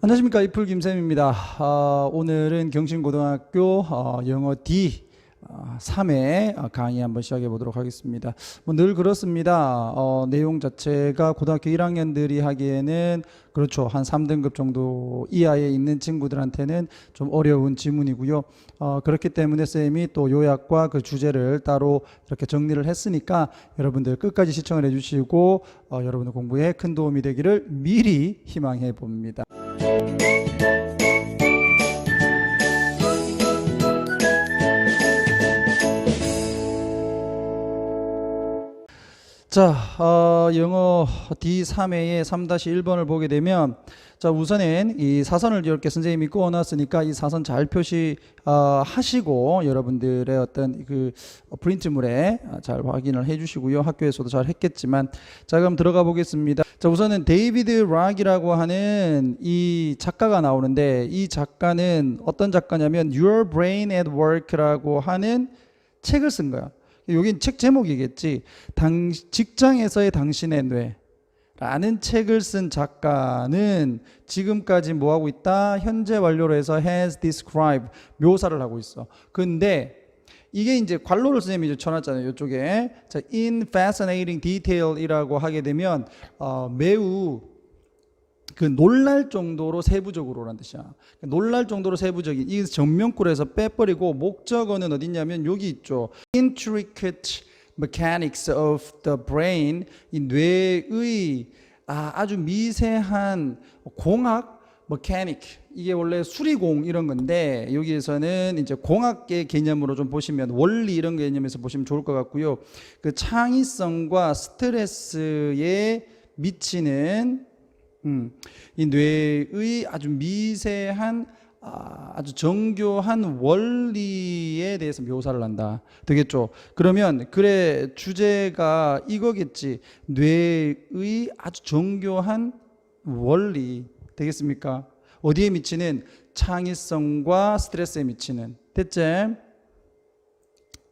안녕하십니까, 이풀 김쌤입니다. 오늘은 경신고등학교 영어 D 3회 강의 한번 시작해 보도록 하겠습니다. 늘 그렇습니다. 내용 자체가 고등학교 1학년들이 하기에는 그렇죠, 한 3등급 정도 이하에 있는 친구들한테는 좀 어려운 지문이고요. 그렇기 때문에 쌤이 또 요약과 그 주제를 따로 이렇게 정리를 했으니까 여러분들 끝까지 시청을 해주시고 여러분들 공부에 큰 도움이 되기를 미리 희망해 봅니다. 자, 영어 D3회의 3-1번을 보게 되면, 자, 우선은 이 사선을 이렇게 선생님이 그어놨으니까 이 사선 잘 표시하시고 여러분들의 어떤 그 프린트물에 잘 확인을 해주시고요. 학교에서도 잘 했겠지만, 자, 그럼 들어가 보겠습니다. 자, 우선은 데이비드 락이라고 하는 이 작가가 나오는데, 이 작가는 어떤 작가냐면 Your Brain at Work라고 하는 책을 쓴 거야. 여긴 책 제목이겠지. 직장에서의 당신의 뇌라는 책을 쓴 작가는 지금까지 뭐 하고 있다? 현재 완료로 해서 has described, 묘사를 하고 있어. 근데 이게 이제 관로를 선생님이 이제 쳐놨잖아요. 이쪽에. 자, in fascinating detail이라고 하게 되면 매우 그 놀랄 정도로 세부적으로라는 뜻이야. 놀랄 정도로 세부적인, 이 정면kur에서 빼버리고 목적어는 어딨냐면 여기 있죠. Intricate mechanics of the brain, 이 뇌의 아주 미세한 공학, mechanic, 이게 원래 수리공 이런 건데 여기에서는 이제 공학계 개념으로 좀 보시면 원리 이런 개념에서 보시면 좋을 것 같고요. 그 창의성과 스트레스에 미치는 이 뇌의 아주 미세한 아주 정교한 원리에 대해서 묘사를 한다. 되겠죠? 그러면 그래, 주제가 이거겠지. 뇌의 아주 정교한 원리 되겠습니까? 어디에 미치는? 창의성과 스트레스에 미치는. 됐지?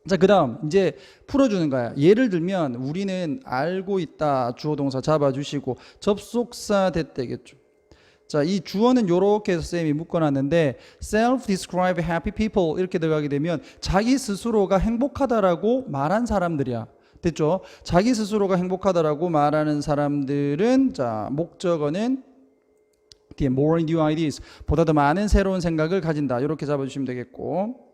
자, 그 다음 이제 풀어주는 거야. 예를 들면 우리는 알고 있다, 주어 동사 잡아주시고 접속사 됐대겠죠. 자, 이 주어는 요렇게 해서 쌤이 묶어놨는데 self-described happy people 이렇게 들어가게 되면 자기 스스로가 행복하다라고 말한 사람들이야. 됐죠? 자기 스스로가 행복하다라고 말하는 사람들은, 자, 목적어는 뒤에 more new ideas, 보다 더 많은 새로운 생각을 가진다. 이렇게 잡아주시면 되겠고,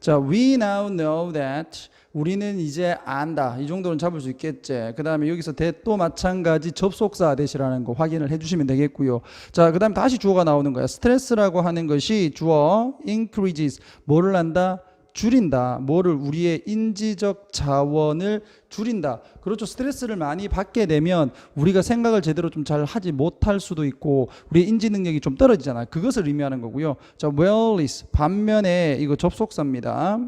자, we now know that, 우리는 이제 안다. 이 정도는 잡을 수 있겠지. 그 다음에 여기서 that 또 마찬가지 접속사 that이라는 거 확인을 해주시면 되겠고요. 자, 그 다음 다시 주어가 나오는 거야. 스트레스라고 하는 것이 주어 increases, 뭐를 한다? 줄인다. 뭐를? 우리의 인지적 자원을 줄인다. 그렇죠. 스트레스를 많이 받게 되면 우리가 생각을 제대로 좀 잘 하지 못할 수도 있고 우리의 인지 능력이 좀 떨어지잖아요. 그것을 의미하는 거고요. 자, wellness, 반면에 이거 접속사입니다.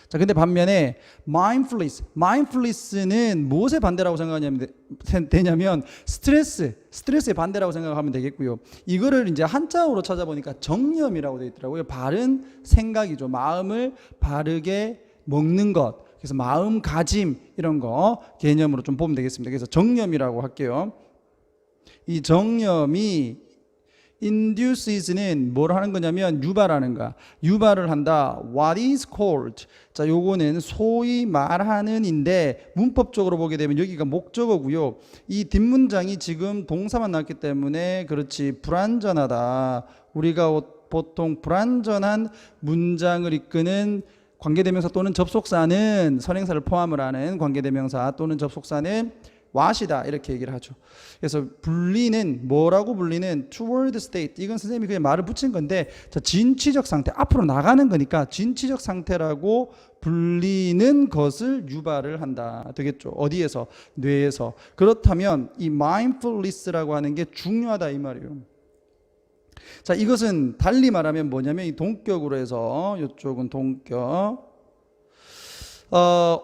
자, 근데 반면에 mindfulness는 무엇의 반대라고 되냐면 스트레스의 반대라고 생각하면 되겠고요. 이거를 이제 한자어로 찾아보니까 정념이라고 되어 있더라고요. 바른 생각이죠. 마음을 바르게 먹는 것. 그래서 마음가짐 이런 거 개념으로 좀 보면 되겠습니다. 그래서 정념이라고 할게요. 이 정념이 induces는 뭘 하는 거냐면 유발하는 거야. 유발을 한다. What is called? 자, 요거는 소위 말하는인데 문법적으로 보게 되면 여기가 목적어고요. 이 뒷문장이 지금 동사만 나왔기 때문에 그렇지, 불완전하다. 우리가 보통 불완전한 문장을 이끄는 관계대명사 또는 접속사는, 선행사를 포함을 하는 관계대명사 또는 접속사는 what이다, 이렇게 얘기를 하죠. 그래서 분리는 뭐라고 불리는? toward state. 이건 선생님이 그냥 말을 붙인 건데, 자, 진취적 상태, 앞으로 나가는 거니까 진취적 상태라고 불리는 것을 유발을 한다. 되겠죠. 어디에서? 뇌에서. 그렇다면 이 mindfulness라고 하는 게 중요하다, 이 말이에요. 자, 이것은 달리 말하면 뭐냐면 이 동격으로 해서, 이쪽은 동격,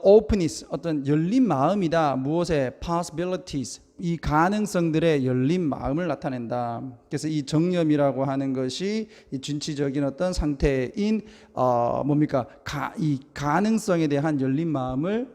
openness, 어떤 열린 마음이다. 무엇에? possibilities, 이 가능성들의 열린 마음을 나타낸다. 그래서 이 정념이라고 하는 것이 이 진취적인 어떤 상태인 뭡니까? 이 가능성에 대한 열린 마음을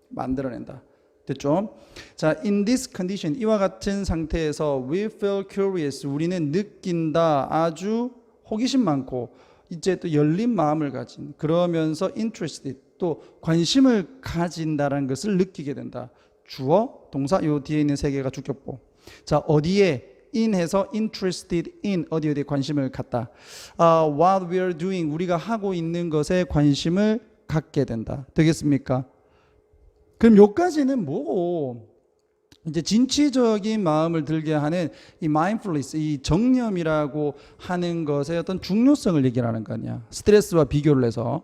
만들어낸다. 됐죠? 자, in this condition, 이와 같은 상태에서 we feel curious, 우리는 느낀다, 아주 호기심 많고 이제 또 열린 마음을 가진, 그러면서 interested, 또 관심을 가진다라는 것을 느끼게 된다. 주어, 동사, 요 뒤에 있는 세 개가 주격보. 자, 어디에 in 해서 interested in, 어디에 관심을 갖다. What we are doing, 우리가 하고 있는 것에 관심을 갖게 된다. 되겠습니까? 그럼 요까지는 뭐고, 이제 진취적인 마음을 들게 하는 이 mindfulness, 이 정념이라고 하는 것의 어떤 중요성을 얘기하는 거 아니야. 스트레스와 비교를 해서.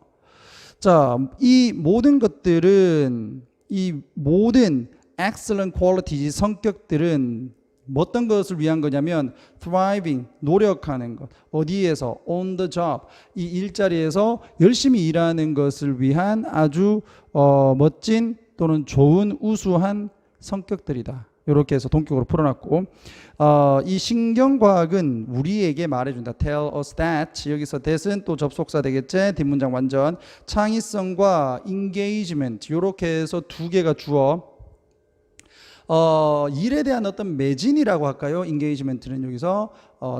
자, 이 모든 것들은, 이 모든 excellent qualities, 성격들은 어떤 것을 위한 거냐면 thriving, 노력하는 것. 어디에서? on the job, 이 일자리에서 열심히 일하는 것을 위한 아주 멋진 또는 좋은 우수한 성격들이다. 이렇게 해서 동격으로 풀어놨고, 이 신경과학은 우리에게 말해준다. Tell us that. 여기서 that은 또 접속사 되겠지. 뒷문장 완전. 창의성과 engagement, 이렇게 해서 두 개가 주어. 일에 대한 어떤 매진이라고 할까요? engagement는 여기서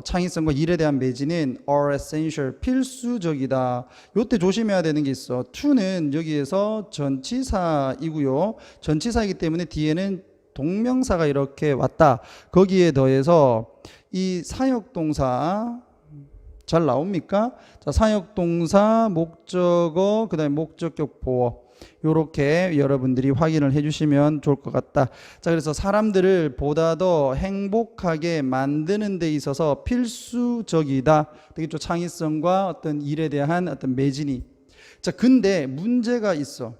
창의성과 일에 대한 매진은 are essential, 필수적이다. 요때 조심해야 되는 게 있어. to는 여기에서 전치사이고요. 전치사이기 때문에 뒤에는 동명사가 이렇게 왔다. 거기에 더해서 이 사역동사 잘 나옵니까? 자, 사역동사, 목적어, 그 다음에 목적격 보어, 요렇게 여러분들이 확인을 해주시면 좋을 것 같다. 자, 그래서 사람들을 보다 더 행복하게 만드는 데 있어서 필수적이다. 되겠죠? 창의성과 어떤 일에 대한 어떤 매진이. 자, 근데 문제가 있어.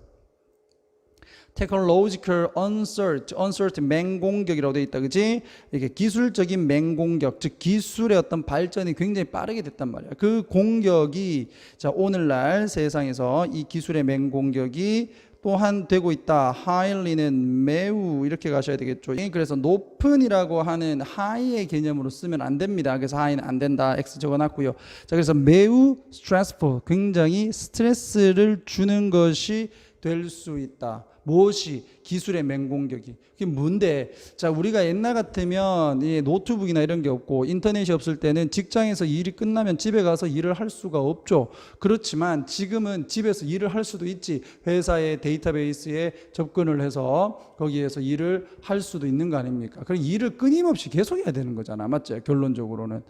technological uncertainty, 맹공격이라고 되어 있다, 그지? 이렇게 기술적인 맹공격, 즉 기술의 어떤 발전이 굉장히 빠르게 됐단 말이야. 그 공격이, 자, 오늘날 세상에서 이 기술의 맹공격이 또한 되고 있다. highly는 매우, 이렇게 가셔야 되겠죠. 그래서 높은이라고 하는 high의 개념으로 쓰면 안 됩니다. 그래서 high는 안 된다. X 적어놨고요. 자, 그래서 매우 stressful, 굉장히 스트레스를 주는 것이 될 수 있다. 무엇이? 기술의 맹공격이. 그게 뭔데? 자, 우리가 옛날 같으면 이 노트북이나 이런 게 없고 인터넷이 없을 때는 직장에서 일이 끝나면 집에 가서 일을 할 수가 없죠. 그렇지만 지금은 집에서 일을 할 수도 있지. 회사의 데이터베이스에 접근을 해서 거기에서 일을 할 수도 있는 거 아닙니까? 그럼 일을 끊임없이 계속 해야 되는 거잖아. 맞죠? 결론적으로는.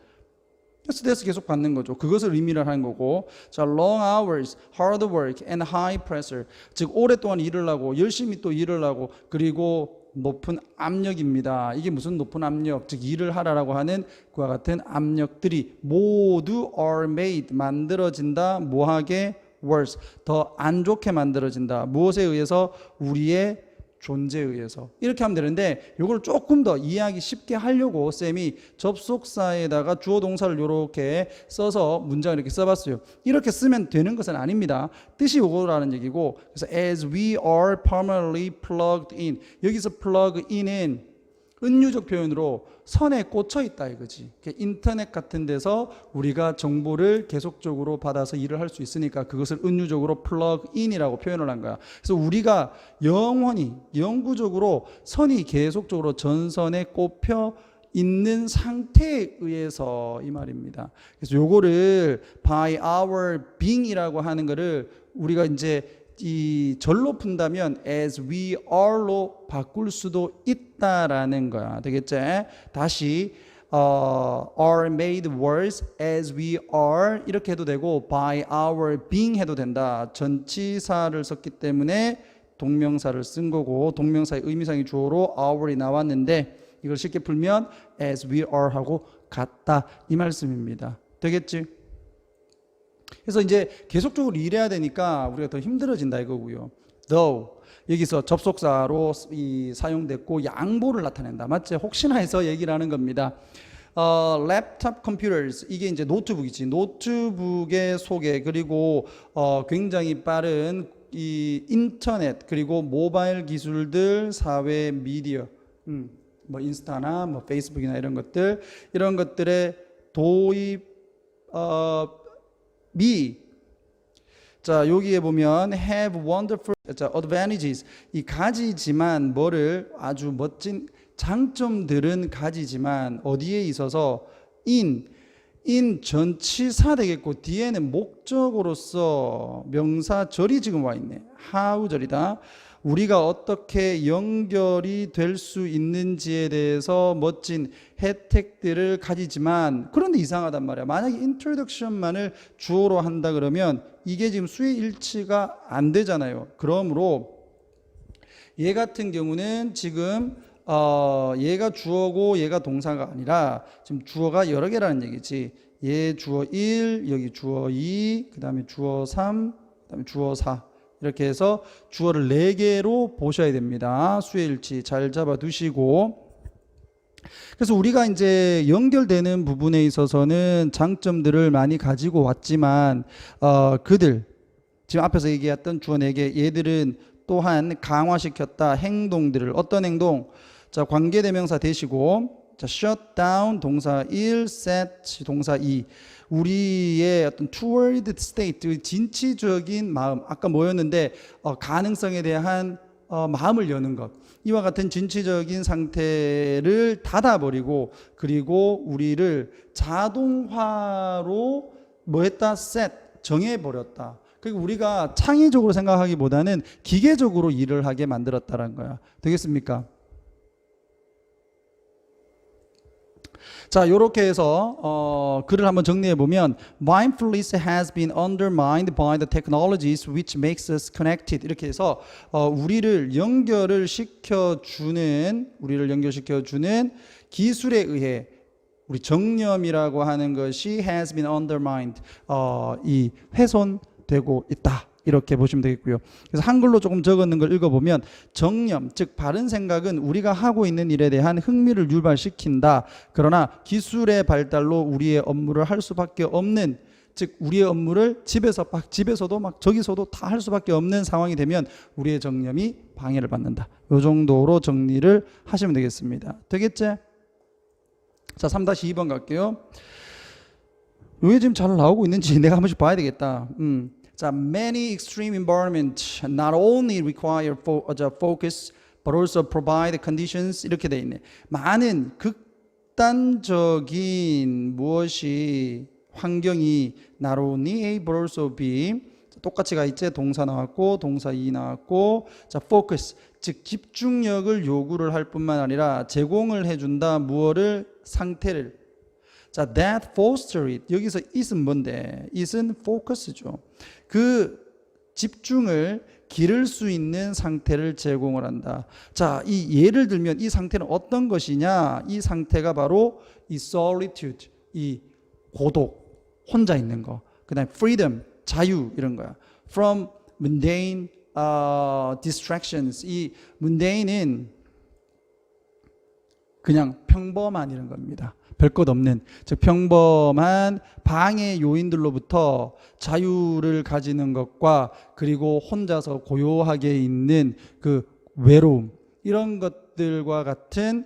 스트레스 계속 받는 거죠. 그것을 의미를 하는 거고. 자, long hours, hard work and high pressure. 즉 오랫동안 일을 하고 열심히 또 일을 하고, 그리고 높은 압력입니다. 이게 무슨 높은 압력? 즉 일을 하라라고 하는 그와 같은 압력들이 모두 are made, 만들어진다. 뭐하게? worse, 더 안 좋게 만들어진다. 무엇에 의해서? 우리의 존재에 의해서. 이렇게 하면 되는데, 이걸 조금 더 이해하기 쉽게 하려고 쌤이 접속사에다가 주어 동사를 이렇게 써서 문장을 이렇게 써봤어요. 이렇게 쓰면 되는 것은 아닙니다. 뜻이 이거라는 얘기고, 그래서 as we are permanently plugged in, 여기서 plug in은 은유적 표현으로 선에 꽂혀 있다 이거지. 인터넷 같은 데서 우리가 정보를 계속적으로 받아서 일을 할 수 있으니까 그것을 은유적으로 plug in이라고 표현을 한 거야. 그래서 우리가 영원히, 영구적으로 선이 계속적으로 전선에 꼽혀 있는 상태에 의해서 이 말입니다. 그래서 요거를 by our being이라고 하는 거를 우리가 이제 이 절로 푼다면 as we are로 바꿀 수도 있다라는 거야. 되겠지? 다시 are made worse as we are 이렇게 해도 되고 by our being 해도 된다. 전치사를 썼기 때문에 동명사를 쓴 거고, 동명사의 의미상의 주어로 our이 나왔는데 이걸 쉽게 풀면 as we are 하고 같다 이 말씀입니다. 되겠지? 그래서 이제 계속적으로 일해야 되니까 우리가 더 힘들어진다 이거고요. though 여기서 접속사로 사용됐고 양보를 나타낸다. 맞지? 혹시나 해서 얘기를 하는 겁니다. 랩탑 컴퓨터스, 이게 이제 노트북이지. 노트북의 소개, 그리고 굉장히 빠른 이 인터넷, 그리고 모바일 기술들, 사회 미디어, 뭐 인스타나 뭐 페이스북이나 이런 것들의 도입 미. 자, 여기에 보면 have wonderful, 자, advantages 이 가지지만 뭐를 아주 멋진 장점들은 가지지만 어디에 있어서 in 전치사 되겠고 뒤에는 목적으로서 명사절이 지금 와 있네. how절이다. 우리가 어떻게 연결이 될 수 있는지에 대해서 멋진 혜택들을 가지지만 그런데 이상하단 말이야. 만약에 introduction만을 주어로 한다 그러면 이게 지금 수의 일치가 안 되잖아요. 그러므로 얘 같은 경우는 지금 얘가 주어고 얘가 동사가 아니라 지금 주어가 여러 개라는 얘기지. 얘 주어 1, 여기 주어 2, 그 다음에 주어 3, 그 다음에 주어 4 이렇게 해서 주어를 4개로 보셔야 됩니다. 수의 일치 잘 잡아 두시고, 그래서 우리가 이제 연결되는 부분에 있어서는 장점들을 많이 가지고 왔지만 그들 지금 앞에서 얘기했던 주어 4개 얘들은 또한 강화시켰다 행동들을. 어떤 행동? 자, 관계대명사 대시고, 자, shut down 동사 1, set 동사 2. 우리의 어떤 toward state 진취적인 마음, 아까 뭐였는데 가능성에 대한 마음을 여는 것. 이와 같은 진취적인 상태를 닫아버리고, 그리고 우리를 자동화로 뭐했다? set 정해버렸다. 그리고 우리가 창의적으로 생각하기보다는 기계적으로 일을 하게 만들었다는 거야. 되겠습니까? 자, 이렇게 해서 글을 한번 정리해 보면 mindfulness has been undermined by the technologies which makes us connected. 이렇게 해서 우리를 연결시켜주는 기술에 의해 우리 정념이라고 하는 것이 has been undermined, 이 훼손되고 있다. 이렇게 보시면 되겠고요. 그래서 한글로 조금 적었는 걸 읽어보면 정념, 즉 바른 생각은 우리가 하고 있는 일에 대한 흥미를 유발시킨다. 그러나 기술의 발달로 우리의 업무를 할 수밖에 없는, 즉 우리의 업무를 집에서도 막 저기서도 다 할 수밖에 없는 상황이 되면 우리의 정념이 방해를 받는다. 이 정도로 정리를 하시면 되겠습니다. 되겠지? 자, 3-2번 갈게요. 이게 지금 잘 나오고 있는지 내가 한 번씩 봐야 되겠다. 자, many extreme environments not only require focus but also provide conditions. 이렇게 돼 있네. 많은 극단적인 무엇이 환경이 not only A but also B. 똑같이 가 있지. 동사 나왔고 동사 2 나왔고, 자, focus 즉 집중력을 요구를 할 뿐만 아니라 제공을 해준다. 무엇을? 상태를. 자, that foster it. 여기서 it은 뭔데? it은 focus죠. 그 집중을 기를 수 있는 상태를 제공을 한다. 자, 이 예를 들면 이 상태는 어떤 것이냐? 이 상태가 바로 이 solitude, 이 고독, 혼자 있는 거. 그다음에 freedom, 자유 이런 거야. From mundane distractions. 이 mundane은 그냥 평범한 이런 겁니다. 별것 없는, 즉 평범한 방해 요인들로부터 자유를 가지는 것과, 그리고 혼자서 고요하게 있는 그 외로움, 이런 것들과 같은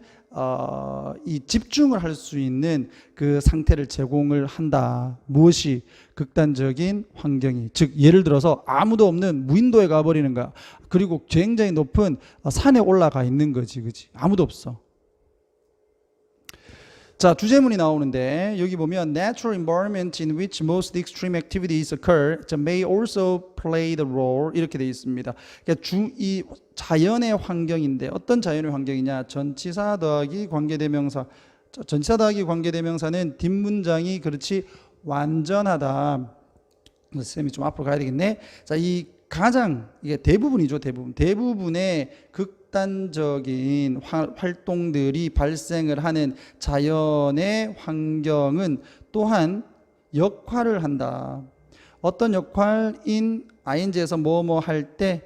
이 집중을 할 수 있는 그 상태를 제공을 한다. 무엇이? 극단적인 환경이. 즉 예를 들어서 아무도 없는 무인도에 가버리는 거야. 그리고 굉장히 높은 산에 올라가 있는 거지, 그치? 아무도 없어. 자, 주제문이 나오는데 여기 보면 natural environment in which most extreme activities occur may also play the role. 이렇게 되어 있습니다. 그러니까 이 자연의 환경인데 어떤 자연의 환경이냐? 전치사 더하기 관계대명사. 전치사 더하기 관계대명사는 뒷문장이 그렇지 완전하다. 쌤이 좀 앞으로 가야 되겠네. 자, 이 가장 이게 대부분이죠. 대부분의 극단적인 활동들이 발생을 하는 자연의 환경은 또한 역할을 한다. 어떤 역할? in ing에서 뭐뭐 할 때,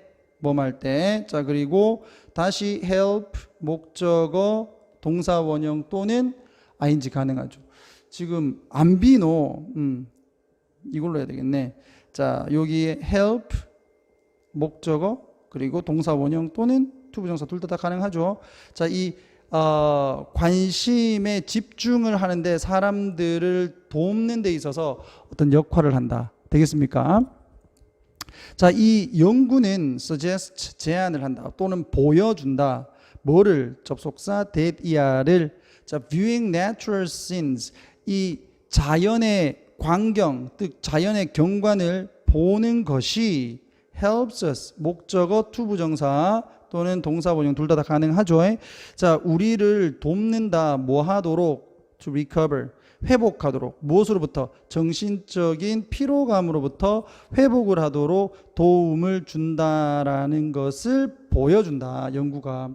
자, 그리고 다시 help 목적어 동사 원형 또는 ing 가능하죠. 지금 안비노 이걸로 해야 되겠네. 자, 여기 help 목적어 그리고 동사 원형 또는 투부정사 둘 다 가능하죠. 자, 이 관심에 집중을 하는데 사람들을 돕는 데 있어서 어떤 역할을 한다. 되겠습니까? 자, 이 연구는 suggest 제안을 한다 또는 보여준다. 뭐를? 접속사 that 이하를. 자, viewing natural scenes 이 자연의 광경, 즉 자연의 경관을 보는 것이 helps us 목적어 투부정사 또는 동사 원형 둘 다 가능하죠. 자, 우리를 돕는다. 뭐 하도록? to recover 회복하도록. 무엇으로부터? 정신적인 피로감으로부터 회복을 하도록 도움을 준다라는 것을 보여준다. 연구가.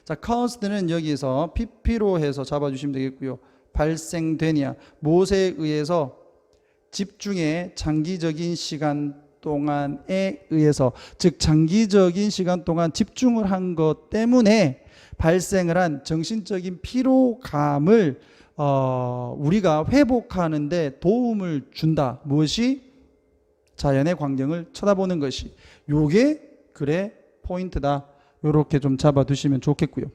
자, caused는 여기에서 PP로 해서 잡아주시면 되겠고요. 발생되냐. 무엇에 의해서? 집중의 장기적인 시간 동안에 의해서, 즉 장기적인 시간 동안 집중을 한 것 때문에 발생을 한 정신적인 피로감을 우리가 회복하는데 도움을 준다. 무엇이? 자연의 광경을 쳐다보는 것이. 요게 그래 포인트다. 요렇게 좀 잡아두시면 좋겠고요.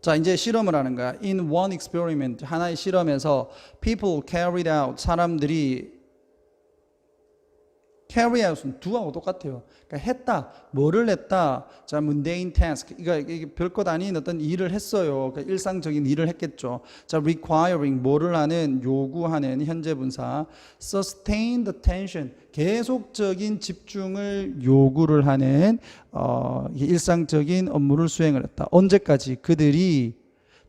자, 이제 실험을 하는 거야. In one experiment, 하나의 실험에서 people carried out, 사람들이 carry out은 do하고 똑같아요. 그러니까 했다. 뭐를 했다? 자, mundane task. 이게 별것 아닌 어떤 일을 했어요. 그러니까 일상적인 일을 했겠죠. 자, requiring, 뭐를 하는, 요구하는 현재 분사. sustained attention, 계속적인 집중을 요구를 하는 일상적인 업무를 수행을 했다. 언제까지? 그들이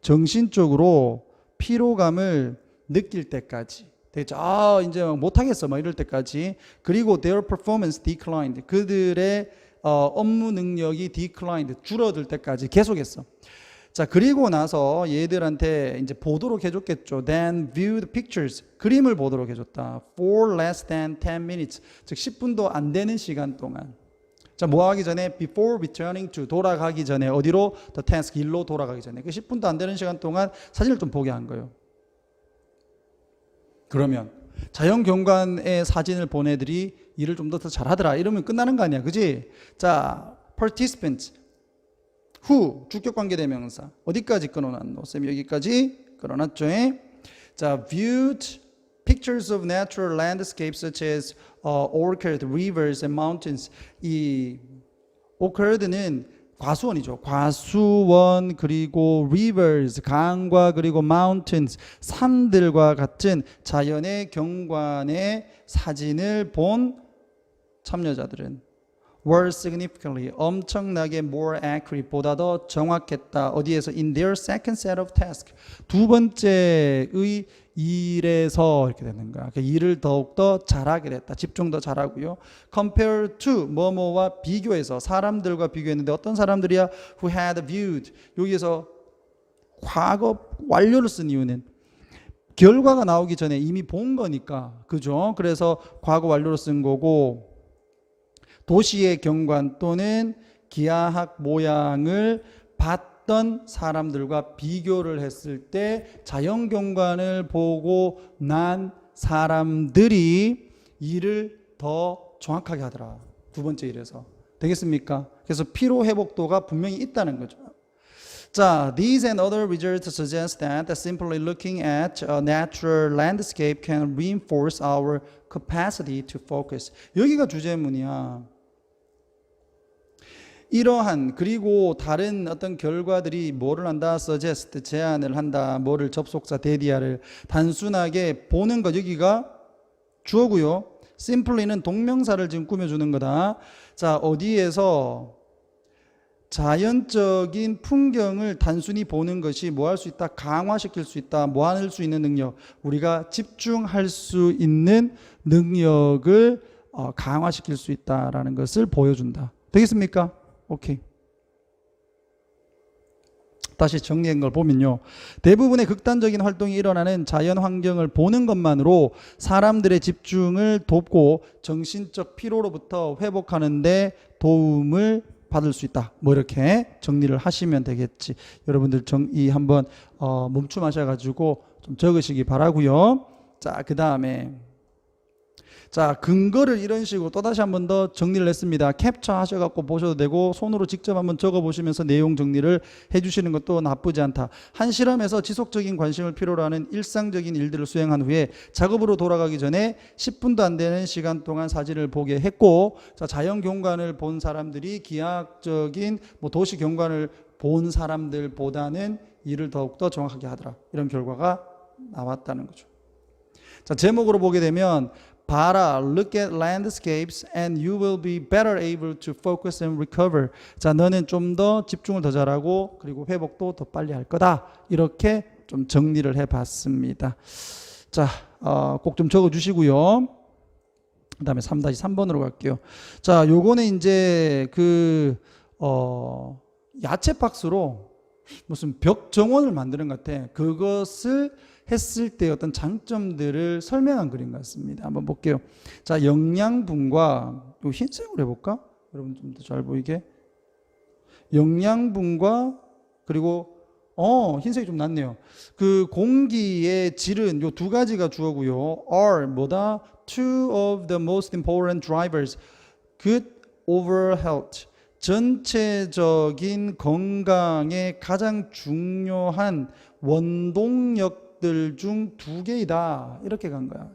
정신적으로 피로감을 느낄 때까지. 되겠죠. 아, 이제 못하겠어. 막 이럴 때까지. 그리고 their performance declined. 그들의 업무 능력이 declined. 줄어들 때까지 계속했어. 자, 그리고 나서 얘들한테 이제 보도록 해줬겠죠. Then viewed pictures. 그림을 보도록 해줬다. For less than 10 minutes. 즉 10분도 안 되는 시간 동안. 자, 뭐 하기 전에? Before returning to. 돌아가기 전에. 어디로? The task. 일로 돌아가기 전에. 그 10분도 안 되는 시간 동안 사진을 좀 보게 한 거예요. 그러면 자연 경관의 사진을 본 애들이 일을 좀 더 잘하더라. 이러면 끝나는 거 아니야. 그지? 자, participants. who. 주격관계대명사. 어디까지 끊어놨노? 쌤 여기까지 끊어놨죠. 자, viewed pictures of natural landscapes such as orchid, rivers and mountains. 이 orchid는 과수원이죠. 과수원, 그리고 rivers, 강과 그리고 mountains, 산들과 같은 자연의 경관의 사진을 본 참여자들은 were significantly, 엄청나게 more accurate, 보다 더 정확했다. 어디에서? in their second set of tasks. 두 번째의 일에서 이렇게 되는 거야. 그러니까 일을 더욱더 잘하게 됐다. 집중 더 잘하고요. compared to, 뭐뭐와 비교해서, 사람들과 비교했는데 어떤 사람들이야? who had viewed. 여기에서 과거 완료를 쓴 이유는 결과가 나오기 전에 이미 본 거니까. 그죠? 그래서 과거 완료로 쓴 거고, 도시의 경관 또는 기하학 모양을 봤던 사람들과 비교를 했을 때 자연 경관을 보고 난 사람들이 일을 더 정확하게 하더라. 두 번째 일에서. 되겠습니까? 그래서 피로 회복도가 분명히 있다는 거죠. 자, these and other results suggest that simply looking at a natural landscape can reinforce our capacity to focus. 여기가 주제문이야. 이러한, 그리고 다른 어떤 결과들이 뭐를 한다? suggest, 제안을 한다. 뭐를? 접속사 대디아를. 단순하게 보는 것, 여기가 주어고요. simply는 동명사를 지금 꾸며주는 거다. 자, 어디에서 자연적인 풍경을 단순히 보는 것이 뭐 할 수 있다? 강화시킬 수 있다. 뭐 할 수 있는 능력? 우리가 집중할 수 있는 능력을 강화시킬 수 있다라는 것을 보여준다. 되겠습니까? 오케이. 다시 정리한 걸 보면요. 대부분의 극단적인 활동이 일어나는 자연 환경을 보는 것만으로 사람들의 집중을 돕고 정신적 피로로부터 회복하는데 도움을 받을 수 있다. 뭐 이렇게 정리를 하시면 되겠지. 여러분들 이 한번 멈춤하셔가지고 좀 적으시기 바라고요. 자, 그 다음에 자, 근거를 이런 식으로 또다시 한 번 더 정리를 했습니다. 캡처 하셔갖고 보셔도 되고 손으로 직접 한번 적어보시면서 내용 정리를 해주시는 것도 나쁘지 않다. 한 실험에서 지속적인 관심을 필요로 하는 일상적인 일들을 수행한 후에 작업으로 돌아가기 전에 10분도 안 되는 시간 동안 사진을 보게 했고, 자, 자연 경관을 본 사람들이 기하학적인 도시 경관을 본 사람들보다는 일을 더욱더 정확하게 하더라. 이런 결과가 나왔다는 거죠. 자, 제목으로 보게 되면 봐라, look at landscapes and you will be better able to focus and recover. 자, 너는 좀 더 집중을 더 잘하고 그리고 회복도 더 빨리 할 거다. 이렇게 좀 정리를 해봤습니다. 자, 꼭 좀 적어주시고요. 그 다음에 3-3번으로 갈게요. 자, 요거는 이제 야채 박스로 무슨 벽 정원을 만드는 것 같아. 그것을 했을 때 어떤 장점들을 설명한 그림 같습니다. 한번 볼게요. 자, 영양분과 흰색으로 해볼까? 여러분 좀 더 잘 보이게. 영양분과 그리고 흰색이 좀 낫네요. 그 공기의 질은 요 두 가지가 주어고요. are 뭐다? Two of the most important drivers. Good overall health. 전체적인 건강에 가장 중요한 원동력들 중 두 개이다. 이렇게 간 거야.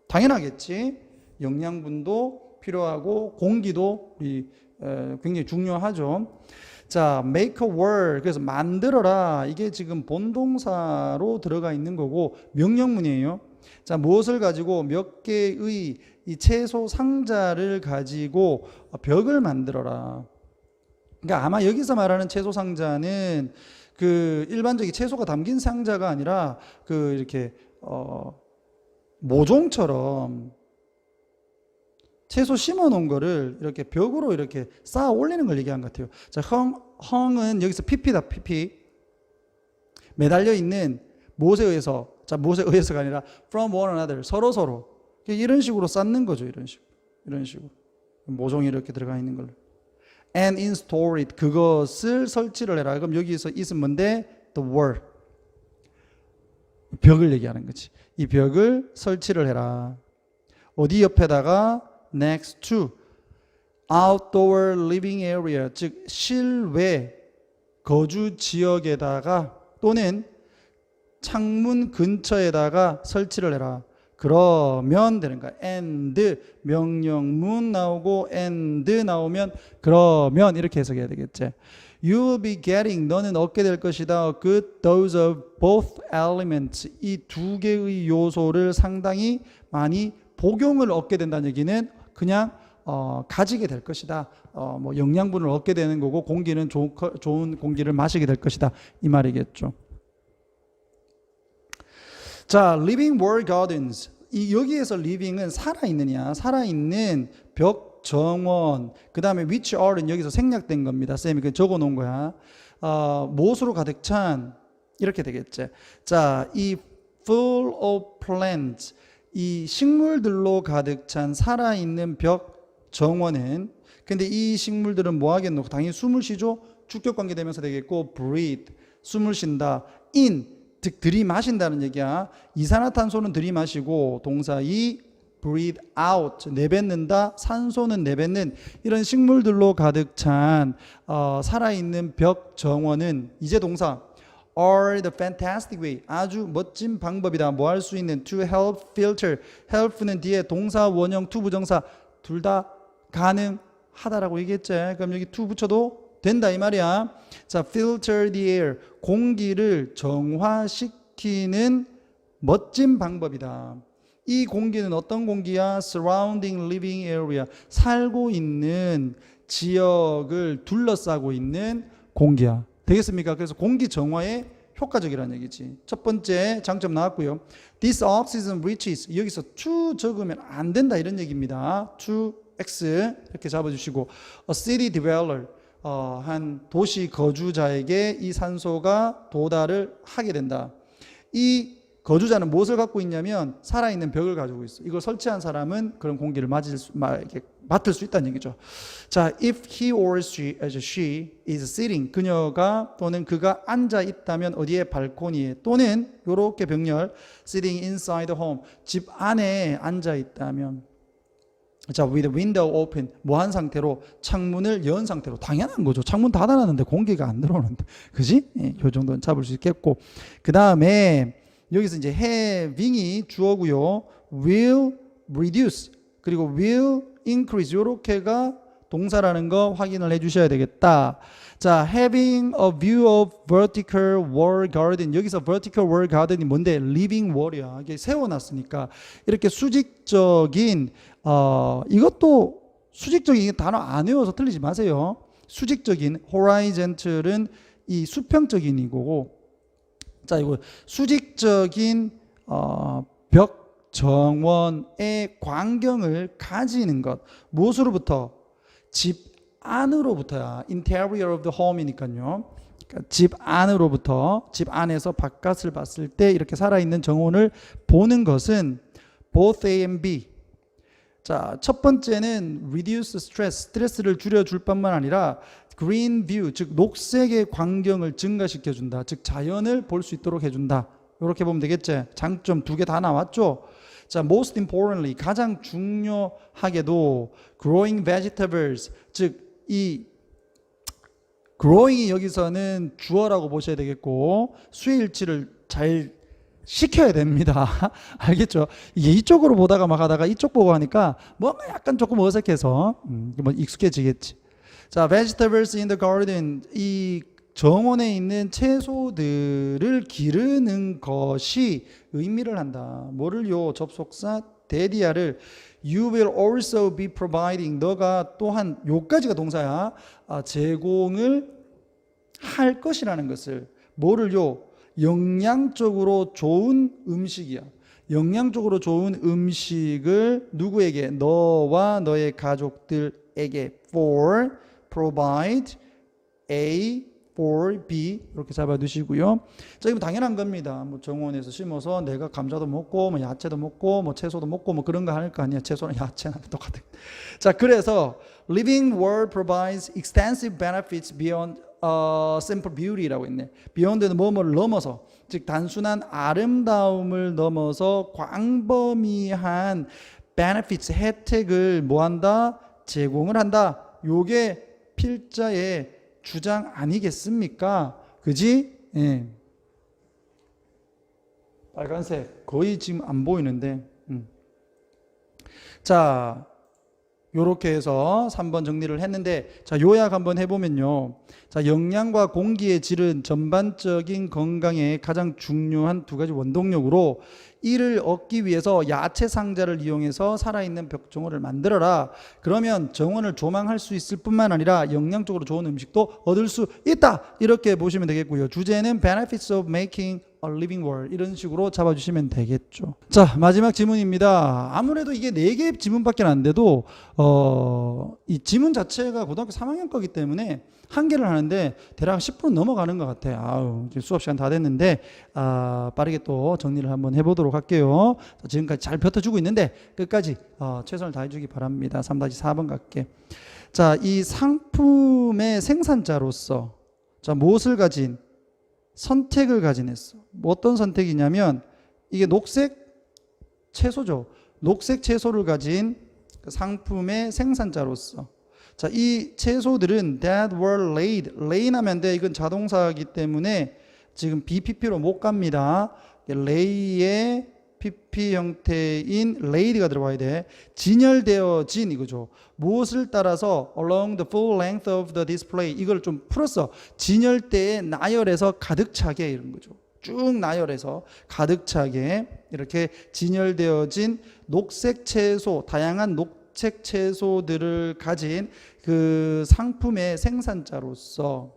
당연하겠지. 영양분도 필요하고 공기도 굉장히 중요하죠. 자, make a word. 그래서 만들어라. 이게 지금 본동사로 들어가 있는 거고 명령문이에요. 자, 무엇을 가지고 몇 개의 이 채소 상자를 가지고 벽을 만들어라. 그러니까 아마 여기서 말하는 채소 상자는 그 일반적인 채소가 담긴 상자가 아니라 그 이렇게 모종처럼 채소 심어 놓은 거를 이렇게 벽으로 이렇게 쌓아 올리는 걸 얘기한 것 같아요. 자, 헝은 여기서 PP다, PP. 매달려 있는 무엇에 의해서, 자, 무엇에 의해서가 아니라 from one another, 서로. 이런 식으로 쌓는 거죠, 이런 식으로. 모종이 이렇게 들어가 있는 걸로. And install it. 그것을 설치를 해라. 그럼 여기서 is은 뭔데? The word. 벽을 얘기하는 거지. 이 벽을 설치를 해라. 어디 옆에다가? Next to outdoor living area. 즉 실외 거주 지역에다가 또는 창문 근처에다가 설치를 해라. 그러면 되는 거야. and 명령문 나오고 and 나오면 그러면 이렇게 해석해야 되겠지. You will be getting 너는 얻게 될 것이다. A good dose of both elements. 이 두 개의 요소를 상당히 많이 복용을 얻게 된다는 얘기는 그냥 가지게 될 것이다. 뭐 영양분을 얻게 되는 거고 공기는 좋은 공기를 마시게 될 것이다. 이 말이겠죠. 자, living wall gardens. 여기에서 living은 살아있는 벽 정원. 그 다음에 which are는 여기서 생략된 겁니다. 쌤이 그 적어 놓은 거야. 못으로 가득 찬 이렇게 되겠지. 자, 이 full of plants. 이 식물들로 가득 찬 살아있는 벽 정원은 근데 이 식물들은 뭐 하겠노? 당연히 숨을 쉬죠. 주격관계 되면서 되겠고 breathe. 숨을 쉰다. in 즉 들이마신다는 얘기야. 이산화탄소는 들이마시고 동사 이 breathe out 내뱉는다. 산소는 내뱉는 이런 식물들로 가득 찬 살아있는 벽 정원은 이제 동사 are the fantastic way 아주 멋진 방법이다. 뭐 할 수 있는 to help filter help는 뒤에 동사 원형 to 부정사 둘 다 가능하다라고 얘기했지. 그럼 여기 to 붙여도 된다 이 말이야. 자, filter the air 공기를 정화시키는 멋진 방법이다. 이 공기는 어떤 공기야? surrounding living area 살고 있는 지역을 둘러싸고 있는 공기야. 되겠습니까? 그래서 공기 정화에 효과적이라는 얘기지. 첫 번째 장점 나왔고요. This oxygen reaches 여기서 to 적으면 안 된다 이런 얘기입니다. to x 이렇게 잡아주시고 a city dweller 한 도시 거주자에게 이 산소가 도달을 하게 된다. 이 거주자는 무엇을 갖고 있냐면 살아있는 벽을 가지고 있어. 이걸 설치한 사람은 그런 공기를 맡을 수 있다는 얘기죠. 자, if he or she is sitting 그녀가 또는 그가 앉아 있다면 어디에 발코니에 또는 이렇게 병렬 sitting inside the home 집 안에 앉아 있다면 자, with window open, 뭐한 상태로, 창문을 연 상태로. 당연한 거죠. 창문 닫아놨는데 공기가 안 들어오는데, 그지? 예, 요 정도는 잡을 수 있겠고, 그 다음에 여기서 이제 having이 주어고요. will reduce 그리고 will increase 요렇게가 동사라는 거 확인을 해주셔야 되겠다. 자, having a view of vertical wall garden. 여기서 vertical wall garden이 뭔데? living wall이야. 이게 세워놨으니까 이렇게 수직적인 이것도 수직적인 단어 안 외워서 틀리지 마세요. 수직적인 horizontal은 이 수평적인 거고, 자, 이거 수직적인 벽 정원의 광경을 가지는 것. 무엇으로부터? 집 안으로부터야. interior of the home이니까요. 그러니까 집 안으로부터, 집 안에서 바깥을 봤을 때 이렇게 살아있는 정원을 보는 것은 both A and B. 자, 첫 번째는 reduce stress, 스트레스를 줄여줄 뿐만 아니라 green view, 즉 녹색의 광경을 증가시켜준다. 즉 자연을 볼 수 있도록 해준다. 이렇게 보면 되겠지. 장점 두 개 다 나왔죠. 자, most importantly, 가장 중요하게도 growing vegetables, 즉 이 growing이 여기서는 주어라고 보셔야 되겠고 수일치를 잘 시켜야 됩니다. 알겠죠? 이게 이쪽으로 보다가 막 하다가 이쪽 보고 하니까 뭔가 약간 조금 어색해서 뭐 익숙해지겠지. 자, vegetables in the garden, 이 정원에 있는 채소들을 기르는 것이 의미를 한다. 뭐를요? 접속사 데디아를 you will also be providing, 너가 또한 요까지가 동사야. 제공을 할 것이라는 것을. 뭐를요? 영양적으로 좋은 음식이야. 영양적으로 좋은 음식을 누구에게? 너와 너의 가족들에게. for, provide, A, for, B 이렇게 잡아두시고요. 자, 이거 당연한 겁니다. 뭐 정원에서 심어서 내가 감자도 먹고 뭐 야채도 먹고 뭐 채소도 먹고 뭐 그런 거 할 거 아니야. 채소는 야채나 똑같은. 자, 그래서 living world provides extensive benefits beyond simple beauty라고 했네. beyond는 뭐뭐를 넘어서, 즉 단순한 아름다움을 넘어서 광범위한 benefits, 혜택을 뭐한다? 제공을 한다. 요게 필자의 주장 아니겠습니까? 그지? 예. 빨간색 거의 지금 안 보이는데. 자, 요렇게 해서 3번 정리를 했는데, 자, 요약 한번 해보면요. 자, 영양과 공기의 질은 전반적인 건강에 가장 중요한 두 가지 원동력으로, 이를 얻기 위해서 야채 상자를 이용해서 살아있는 벽정원을 만들어라. 그러면 정원을 조망할 수 있을 뿐만 아니라 영양적으로 좋은 음식도 얻을 수 있다. 이렇게 보시면 되겠고요. 주제는 benefits of making a living world, 이런 식으로 잡아주시면 되겠죠. 자, 마지막 지문입니다. 아무래도 이게 4개의 지문밖에 안 돼도 이 지문 자체가 고등학교 3학년 거기 때문에 한 개를 하는데 대략 10분 넘어가는 것 같아요. 아우, 수업 시간 다 됐는데 빠르게 또 정리를 한번 해보도록 할게요. 자, 지금까지 잘 뱉어주고 있는데 끝까지 최선을 다해주기 바랍니다. 3-4번 갈게. 자, 이 상품의 생산자로서, 자, 무엇을 가진? 선택을 가진 했어. 뭐 어떤 선택이냐면 이게 녹색 채소죠. 녹색 채소를 가진 그 상품의 생산자로서, 자, 이 채소들은 that were laid, lay 하면 돼. 이건 자동사이기 때문에 지금 BPP로 못 갑니다. lay의 PP 형태인 laid가 들어와야 돼. 진열되어진 이거죠. 무엇을 따라서 along the full length of the display, 이걸 좀 풀었어. 진열대에 나열해서 가득 차게, 이런 거죠. 쭉 나열해서 가득 차게 이렇게 진열되어진 녹색 채소, 다양한 녹색 채소들을 가진 그 상품의 생산자로서,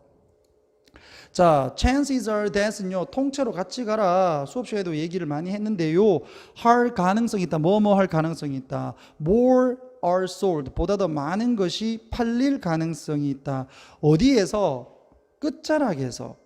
자, chances are that은요, 통째로 같이 가라. 수업 시간에도 얘기를 많이 했는데요, 할 가능성이 있다. 뭐뭐 할 가능성이 있다. more are sold, 보다 더 많은 것이 팔릴 가능성이 있다. 어디에서? 끝자락에서.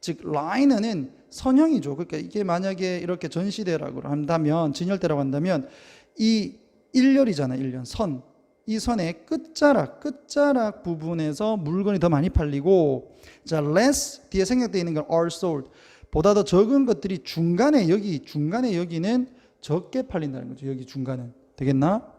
즉 라인은 선형이죠. 그러니까 이게 만약에 이렇게 전시대라고 한다면, 진열대라고 한다면 이 일렬이잖아. 일렬 선. 이 선의 끝자락 부분에서 물건이 더 많이 팔리고, 자, less 뒤에 생략되어 있는 건 are sold, 보다 더 적은 것들이 중간에, 여기는 적게 팔린다는 거죠. 여기 중간은. 되겠나?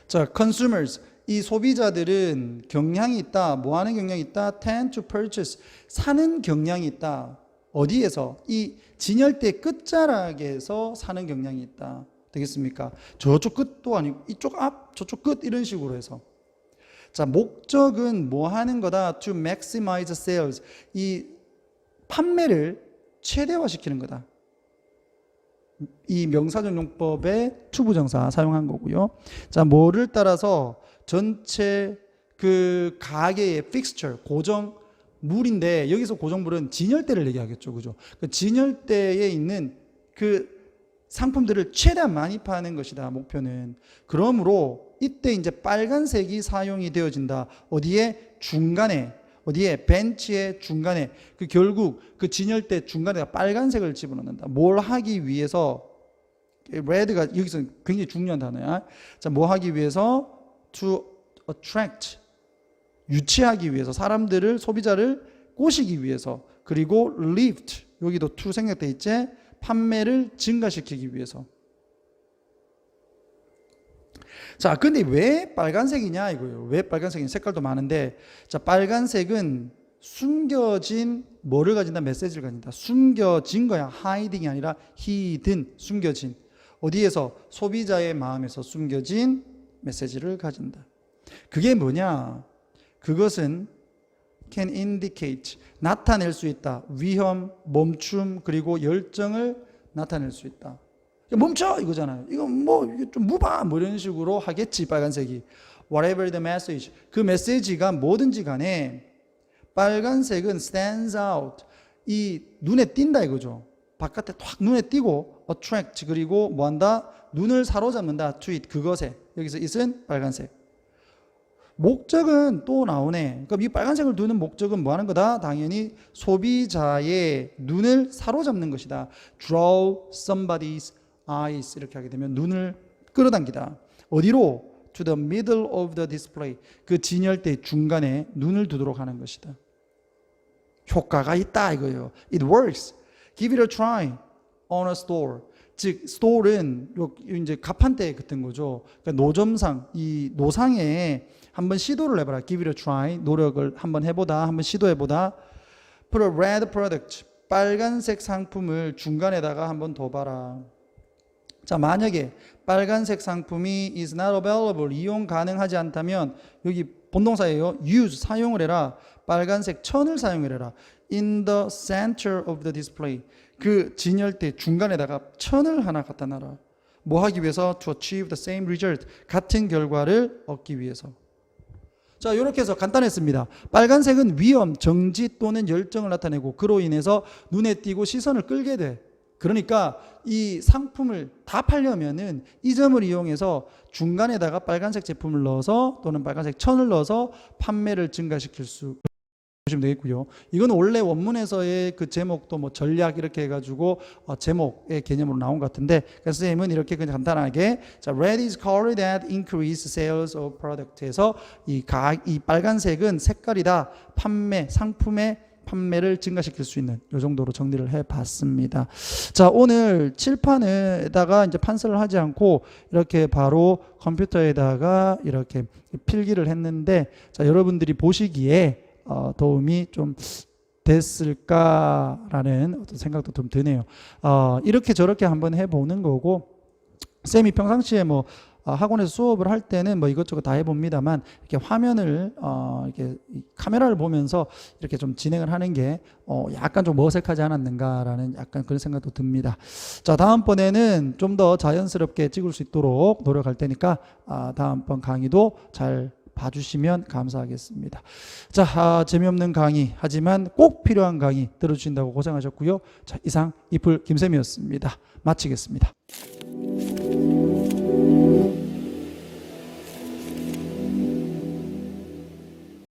자, consumers. 이 소비자들은 경향이 있다. 뭐 하는 경향이 있다? tend to purchase. 사는 경향이 있다. 어디에서? 이 진열대 끝자락에서 사는 경향이 있다. 되겠습니까? 저쪽 끝도 아니고 이쪽 앞, 저쪽 끝 이런 식으로 해서. 자, 목적은 뭐 하는 거다? to maximize sales. 이 판매를 최대화시키는 거다. 이 명사적 용법의 투부정사 사용한 거고요. 자, 뭐를 따라서 전체 그 가게의 fixture, 고정물인데 여기서 고정물은 진열대를 얘기하겠죠. 그죠? 그 진열대에 있는 그 상품들을 최대한 많이 파는 것이다. 목표는. 그러므로 이때 이제 빨간색이 사용이 되어진다. 어디에? 중간에. 어디에? 벤치의 중간에. 그 결국 그 진열대 중간에 빨간색을 집어넣는다. 뭘 하기 위해서? red가 여기서 굉장히 중요한 단어야. 자, 뭐 하기 위해서? to attract. 유치하기 위해서. 사람들을, 소비자를 꼬시기 위해서. 그리고 lift. 여기도 to 생략돼 있지? 판매를 증가시키기 위해서. 자, 근데 왜 빨간색이냐 이거예요. 왜 빨간색이냐? 색깔도 많은데, 자, 빨간색은 숨겨진 뭐를 가진다? 메시지를 가진다. 숨겨진 거야. hiding이 아니라 hidden, 숨겨진. 어디에서? 소비자의 마음에서 숨겨진 메시지를 가진다. 그게 뭐냐? 그것은 can indicate, 나타낼 수 있다. 위험, 멈춤, 그리고 열정을 나타낼 수 있다. 멈춰 이거잖아요. 이거 뭐 이게 좀 무바 뭐 이런 식으로 하겠지. 빨간색이 whatever the message, 그 메시지가 뭐든지 간에 빨간색은 stands out, 이 눈에 띈다 이거죠. 바깥에 탁 눈에 띄고 attract, 그리고 뭐한다? 눈을 사로잡는다. to it, 그것에. 여기서 it은 빨간색. 목적은 또 나오네. 그럼 이 빨간색을 두는 목적은 뭐 하는 거다? 당연히 소비자의 눈을 사로잡는 것이다. draw somebody's eyes, 이렇게 하게 되면 눈을 끌어당기다. 어디로? to the middle of the display, 그 진열대 중간에 눈을 두도록 하는 것이다. 효과가 있다 이거예요. It works. Give it a try on a store. 즉 store는 이제 가판대 같은 거죠. 그러니까 노점상, 이 노상에 한번 시도를 해봐라. Give it a try. 노력을 한번 해보다. 한번 시도해보다. Put a red product. 빨간색 상품을 중간에다가 한번 둬봐라. 자, 만약에 빨간색 상품이 is not available, 이용 가능하지 않다면 여기 본동사예요. use, 사용을 해라. 빨간색 천을 사용을 해라. in the center of the display, 그 진열대 중간에다가 천을 하나 갖다 놔라. 뭐 하기 위해서? to achieve the same result, 같은 결과를 얻기 위해서. 자, 이렇게 해서 간단했습니다. 빨간색은 위험, 정지 또는 열정을 나타내고 그로 인해서 눈에 띄고 시선을 끌게 돼. 그러니까 이 상품을 다 팔려면은 이 점을 이용해서 중간에다가 빨간색 제품을 넣어서 또는 빨간색 천을 넣어서 판매를 증가시킬 수 보시면 되겠고요. 이건 원래 원문에서의 그 제목도 뭐 전략 이렇게 해가지고 제목의 개념으로 나온 것 같은데, 그래서 선생님은 이렇게 그냥 간단하게 자, red is color that increase sales of product에서 이 빨간색은 색깔이다. 판매, 상품의 판매를 증가시킬 수 있는 이 정도로 정리를 해봤습니다. 자, 오늘 칠판에다가 이제 판서를 하지 않고 이렇게 바로 컴퓨터에다가 이렇게 필기를 했는데, 자, 여러분들이 보시기에 도움이 좀 됐을까라는 어떤 생각도 좀 드네요. 이렇게 저렇게 한번 해보는 거고, 쌤이 평상시에 뭐 학원에서 수업을 할 때는 뭐 이것저것 다 해봅니다만, 이렇게 화면을 이렇게 카메라를 보면서 이렇게 좀 진행을 하는 게 약간 좀 어색하지 않았는가라는 약간 그런 생각도 듭니다. 자, 다음번에는 좀 더 자연스럽게 찍을 수 있도록 노력할 테니까 다음번 강의도 잘 봐주시면 감사하겠습니다. 자, 재미없는 강의 하지만 꼭 필요한 강의 들어주신다고 고생하셨고요. 자, 이상 이풀 김쌤이었습니다. 마치겠습니다.